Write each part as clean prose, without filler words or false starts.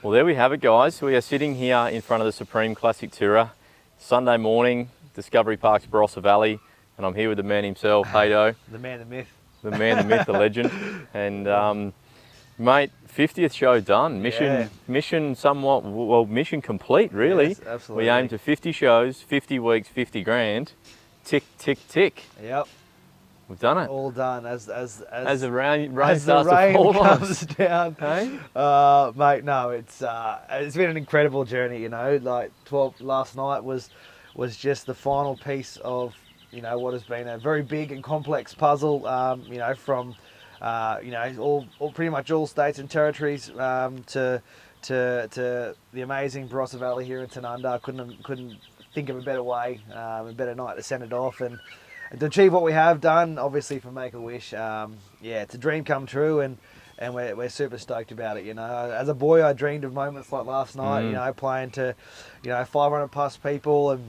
Well, there we have it, guys. We are sitting here in front of the Supreme Classic Tourer, Sunday morning, Discovery Park's Barossa Valley, and I'm here with the man himself, Haydo. The man, the myth. The man, the myth, the legend. And mate, 50th show done. Mission somewhat, well, mission complete, really. Yes, absolutely. We aim to 50 shows, 50 weeks, 50 grand. Tick, tick, tick. Yep. We've done it. All done as the rain as starts the rain to fall comes on us. down. Hey? Mate, no, it's been an incredible journey. You know, like last night was just the final piece of what has been a very big and complex puzzle. From all pretty much all states and territories to the amazing Barossa Valley here in Tanunda. Couldn't think of a better way, a better night to send it off and to achieve what we have done, obviously for Make-A-Wish. It's a dream come true, and we're super stoked about it. As a boy, I dreamed of moments like last night. Playing to 500 plus people and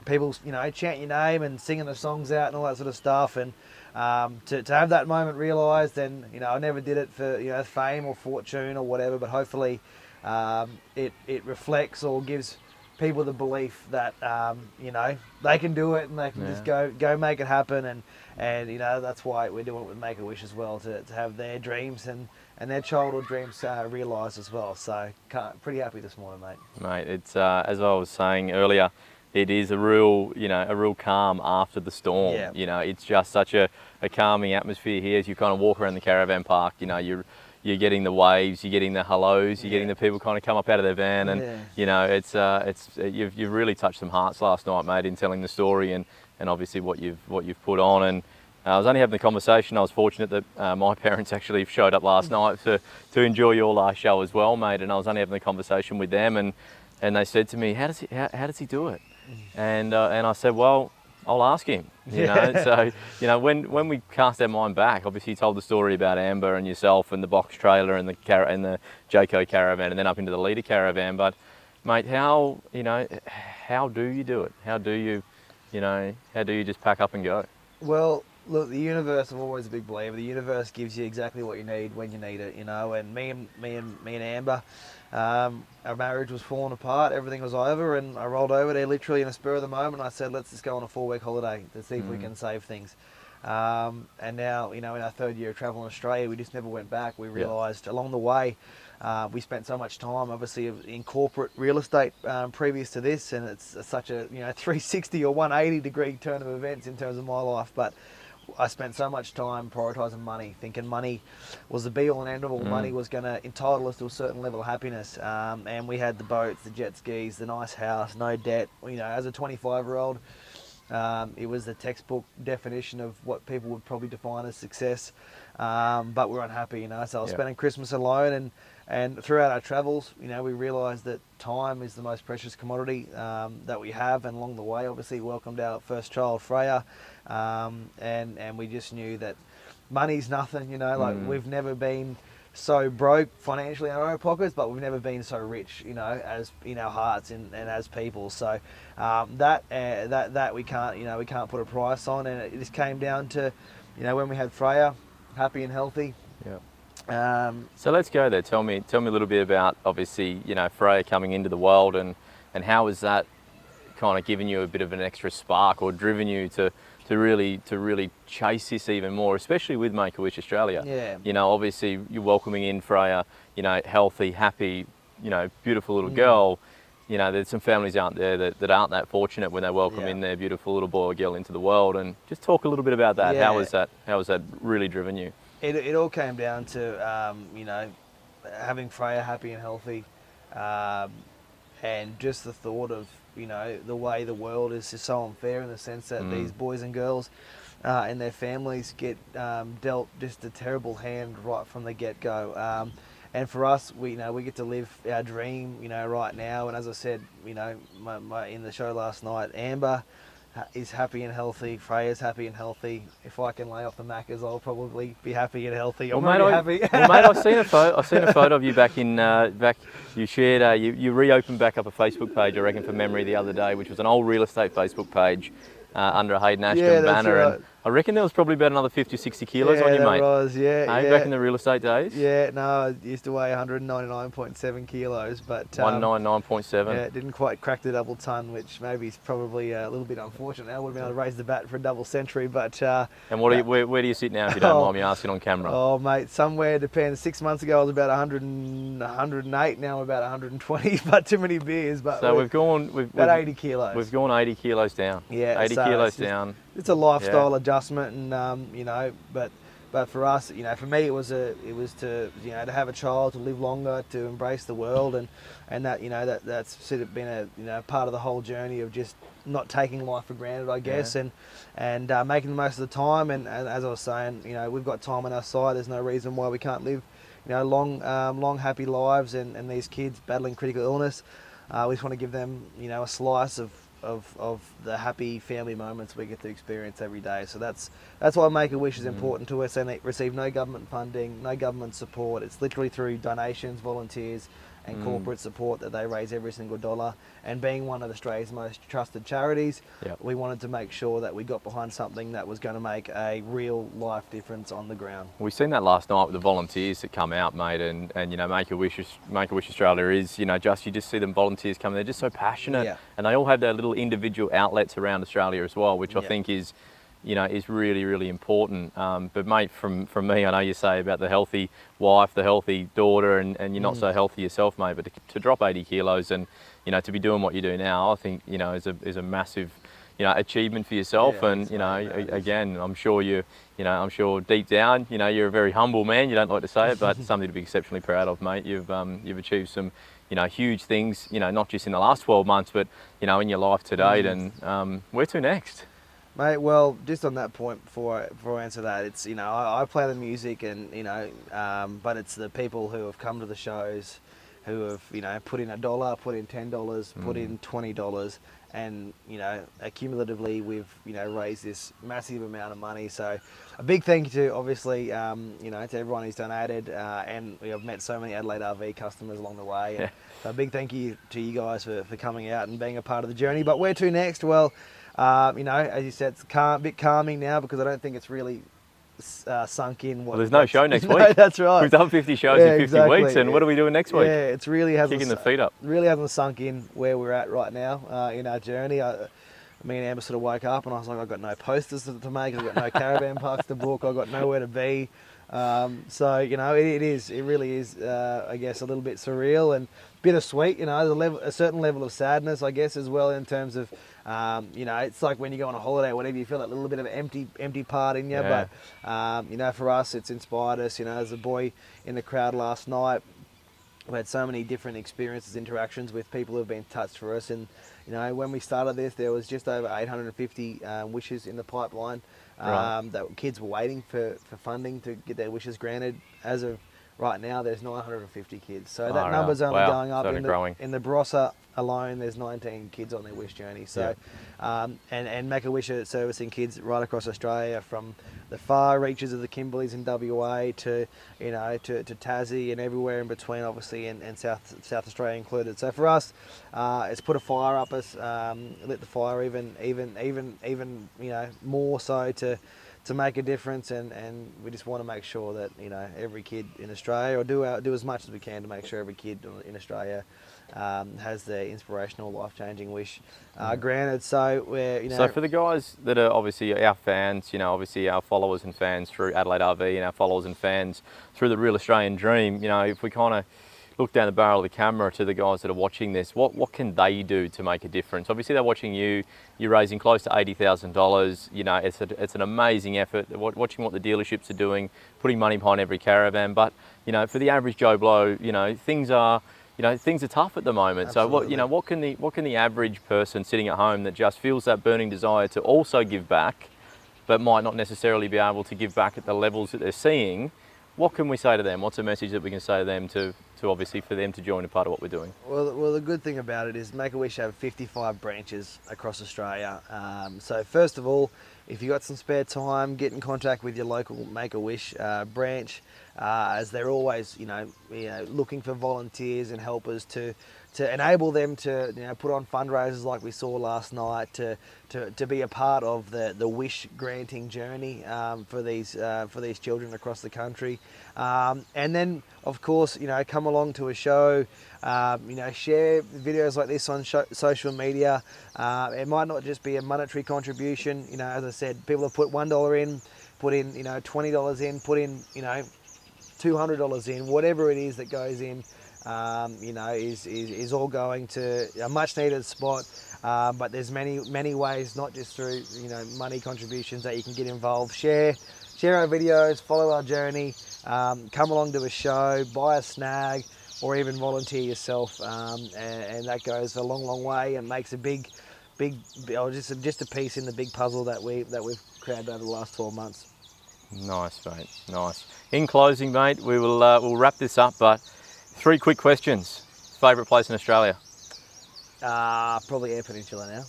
people chant your name and singing the songs out and all that sort of stuff. And to have that moment realised, and I never did it for fame or fortune or whatever, but hopefully it reflects or gives people the belief that they can do it and they can just go make it happen, and that's why we're doing it with Make-A-Wish as well, to have their dreams and their childhood dreams realised as well. So pretty happy this morning, mate. It's as I was saying earlier, it is a real calm after the storm. It's just such a calming atmosphere here as you kind of walk around the caravan park. You're getting the waves, you're getting the hellos, you're getting the people kind of come up out of their van, and you've really touched some hearts last night, mate, in telling the story and obviously what you've put on. And I was only having the conversation. I was fortunate that my parents actually showed up last night to enjoy your last show as well, mate. And I was only having the conversation with them, and they said to me, how does he do it? And I said, well, I'll ask him. So when we cast our mind back, obviously you told the story about Amber and yourself and the box trailer and the Jayco caravan and then up into the leader caravan. But mate, how do you do it? How do you just pack up and go? Well, look, the universe, I'm always a big believer. The universe gives you exactly what you need when you need it. And me and Amber, our marriage was falling apart. Everything was over, and I rolled over there literally in a spur of the moment. I said, let's just go on a 4-week holiday to see if we can save things. And now, in our 3rd year of travel in Australia, we just never went back. We realised along the way, we spent so much time, obviously, in corporate real estate previous to this, and it's such a 360 or 180 degree turn of events in terms of my life. But I spent so much time prioritising money, thinking money was the be all and end all. Money was going to entitle us to a certain level of happiness. And we had the boats, the jet skis, the nice house, no debt. As a 25-year-old, it was the textbook definition of what people would probably define as success. But we're unhappy, So I was spending Christmas alone, and throughout our travels, we realised that time is the most precious commodity that we have. And along the way, obviously, welcomed our first child, Freya, and we just knew that money's nothing. We've never been so broke financially in our own pockets, but we've never been so rich, as in our hearts and as people. So that we can't put a price on, and it just came down to, when we had Freya, happy and healthy. So let's go there. Tell me a little bit about, obviously, Freya coming into the world, and how has that kind of given you a bit of an extra spark or driven you to really chase this even more, especially with Make-A-Wish Australia. Obviously you're welcoming in Freya, healthy, happy, beautiful little girl. There's some families out there that aren't that fortunate when they welcome in their beautiful little boy or girl into the world. And just talk a little bit about that. How has that really driven you? It all came down to having Freya happy and healthy, and just the thought of the way the world is just so unfair, in the sense that these boys and girls and their families get dealt just a terrible hand right from the get-go. And for us, we get to live our dream, right now. And as I said, in the show last night, Amber is happy and healthy. Freya's happy and healthy. If I can lay off the Maccas, I'll probably be happy and healthy. I'm really happy. Well, mate, I've seen a photo of you back in You shared you reopened back up a Facebook page, I reckon, for memory the other day, which was an old real estate Facebook page under a Hayden Ashton banner. Right. And I reckon there was probably about another 50 or 60 kilos yeah, on you, that mate. was, Hey, back in the real estate days? Yeah, no, I used to weigh 199.7 kilos, but 199.7. yeah, it didn't quite crack the double ton, which maybe is probably a little bit unfortunate. I would have been able to raise the bat for a double century, but... and what where do you sit now, if you don't mind me asking on camera? Oh, mate, somewhere, depends. 6 months ago I was about 108, now I'm about 120, but too many beers. But so we've gone... about 80 kilos. We've gone 80 kilos down. Yeah, 80 so kilos down. It's a lifestyle adjustment, and you know, but for us, you know, for me, it was to, you know, to have a child, to live longer, to embrace the world, and that, you know, that's sort of been a, you know, part of the whole journey of just not taking life for granted, I guess, and making the most of the time. And as I was saying, you know, we've got time on our side. There's no reason why we can't live, you know, long happy lives. And these kids battling critical illness, we just want to give them, you know, a slice of the happy family moments we get to experience every day. So that's why Make-A-Wish is important to us, and they receive no government funding, no government support. It's literally through donations, volunteers and corporate support that they raise every single dollar. And being one of Australia's most trusted charities, we wanted to make sure that we got behind something that was going to make a real life difference on the ground. We seen that last night with the volunteers that come out, mate, and you know, Make-A-Wish Australia is, you know, you just see them volunteers coming. They're just so passionate, and they all have their little individual outlets around Australia as well, which I think is, you know, is really, really important. But mate, from me, I know you say about the healthy wife, the healthy daughter, and you're not so healthy yourself, mate, but to drop 80 kilos and, you know, to be doing what you do now, I think, you know, is a massive, you know, achievement for yourself. And, you know, again, I'm sure I'm sure deep down, you know, you're a very humble man. You don't like to say it, but something to be exceptionally proud of, mate. You've achieved some, you know, huge things, you know, not just in the last 12 months, but, you know, in your life to date. And where to next? Mate, well, just on that point, before I answer that, it's, you know, I play the music, and, you know, but it's the people who have come to the shows, who have, you know, put in $1, put in $10, put in $20, and, you know, accumulatively we've, you know, raised this massive amount of money. So a big thank you to, obviously, you know, to everyone who's donated, and we have met so many Adelaide RV customers along the way. And so a big thank you to you guys for coming out and being a part of the journey. But where to next? Well, you know, as you said, it's a bit calming now, because I don't think it's really sunk in. Well, there's no show next week. No, that's right. We've done 50 shows in 50 weeks, and what are we doing next week? Yeah, it's really hasn't kicking the feet up. Really hasn't sunk in where we're at right now in our journey. Me and Amber sort of woke up, and I was like, I've got no posters to make, I've got no caravan parks to book, I've got nowhere to be. So, you know, it really is, I guess, a little bit surreal and bittersweet. You know, there's a certain level of sadness, I guess, as well, in terms of, you know, it's like when you go on a holiday or whatever, you feel that little bit of empty part in you. But, you know, for us, it's inspired us. You know, there's a boy in the crowd last night. We had so many different experiences, interactions with people who have been touched for us. And, you know, when we started this, there was just over 850 wishes in the pipeline. That kids were waiting for funding to get their wishes granted. As of right now, there's 950 kids. So that number's only going up. In the Barossa alone, there's 19 kids on their wish journey. So, and Make-A-Wish are servicing kids right across Australia, from the far reaches of the Kimberleys in WA to, you know, to Tassie and everywhere in between, obviously, and South Australia included. So for us, it's put a fire up us, lit the fire even you know, more so to make a difference, and we just want to make sure that, you know, every kid in Australia, or do as much as we can to make sure every kid in Australia has their inspirational, life-changing wish granted. So we're, you know. So for the guys that are obviously our fans, you know, obviously our followers and fans through Adelaide RV, and our followers and fans through the Real Australian Dream, you know, if we kind of look down the barrel of the camera to the guys that are watching this, what can they do to make a difference? Obviously they're watching you, you're raising close to $80,000, you know, it's an amazing effort, watching what the dealerships are doing, putting money behind every caravan. But, you know, for the average Joe Blow, you know, things are tough at the moment. Absolutely. So what can the average person sitting at home that just feels that burning desire to also give back, but might not necessarily be able to give back at the levels that they're seeing, what can we say to them? What's a message that we can say to them to obviously for them to join a part of what we're doing? Well, the good thing about it is Make-A-Wish have 55 branches across Australia. So first of all, if you got some spare time, get in contact with your local Make-A-Wish branch, as they're always, looking for volunteers and helpers to enable them to put on fundraisers like we saw last night, to be a part of the wish granting journey for these children across the country, and then of course come along to a show, share videos like this on social media. It might not just be a monetary contribution. As I said, people have put $1 in, put in $20 in, put in $200 in, whatever it is that goes in. Is all going to a much needed spot, but there's many ways, not just through money contributions, that you can get involved. Share our videos, follow our journey, come along to a show, buy a snag, or even volunteer yourself, and that goes a long way and makes a big just a piece in the big puzzle that we've created over the last 12 months. Nice, mate. Nice. In closing, mate, we'll wrap this up, but 3 quick questions. Favourite place in Australia? Probably Eyre Peninsula now.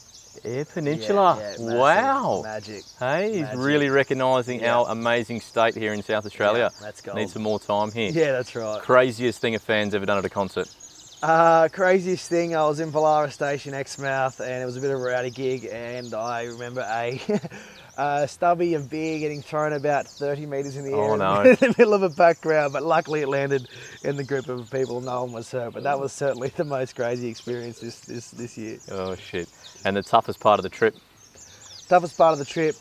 Eyre Peninsula? Yeah, wow. Magic. Hey, he's really recognising our amazing state here in South Australia. Yeah, that's gold. Need some more time here. Yeah, that's right. Craziest thing a fan's ever done at a concert? Craziest thing, I was in Polaris Station, Exmouth, and it was a bit of a rowdy gig, and I remember a stubby of beer getting thrown about 30 metres in the air in the middle of a packed crowd, but luckily it landed in the group of people. No one was hurt, but that was certainly the most crazy experience this year. Oh shit. And the toughest part of the trip? Toughest part of the trip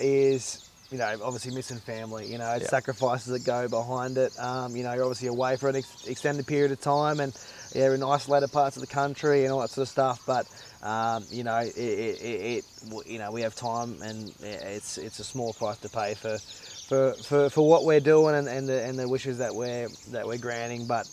is obviously missing family. It's sacrifices that go behind it. You're obviously away for an extended period of time, and in isolated parts of the country and all that sort of stuff. But we have time, and it's a small price to pay for what we're doing and the wishes that we're granting. But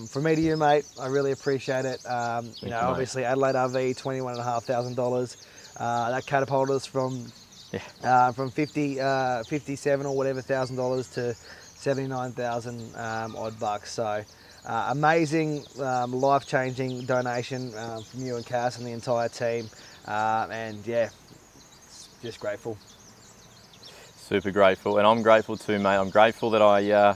from me to you, mate, I really appreciate it. Obviously Adelaide RV, $21,500. That catapulted us from 57 or whatever $1,000 to 79,000 odd bucks. So amazing, life-changing donation from you and Cass and the entire team, and just grateful. Super grateful, and I'm grateful too, mate. I'm grateful that I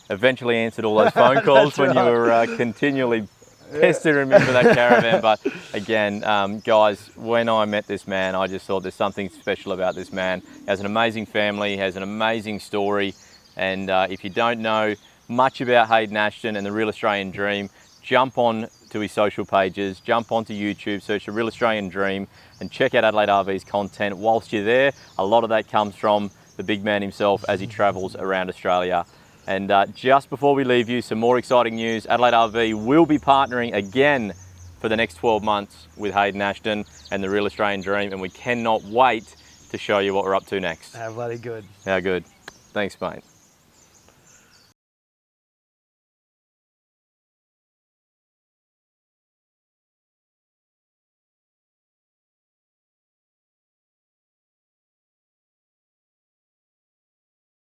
eventually answered all those phone calls when you were continually pestering me for that caravan. But again, guys, when I met this man, I just thought there's something special about this man. He has an amazing family, has an amazing story, and if you don't know much about Hayden Ashton and the Real Australian Dream, jump on to his social pages, jump onto YouTube, search the Real Australian Dream, and check out Adelaide RV's content. Whilst you're there, a lot of that comes from the big man himself as he travels around Australia. And just before we leave you, some more exciting news. Adelaide RV will be partnering again for the next 12 months with Hayden Ashton and the Real Australian Dream, and we cannot wait to show you what we're up to next. How bloody good. How good. Thanks, mate.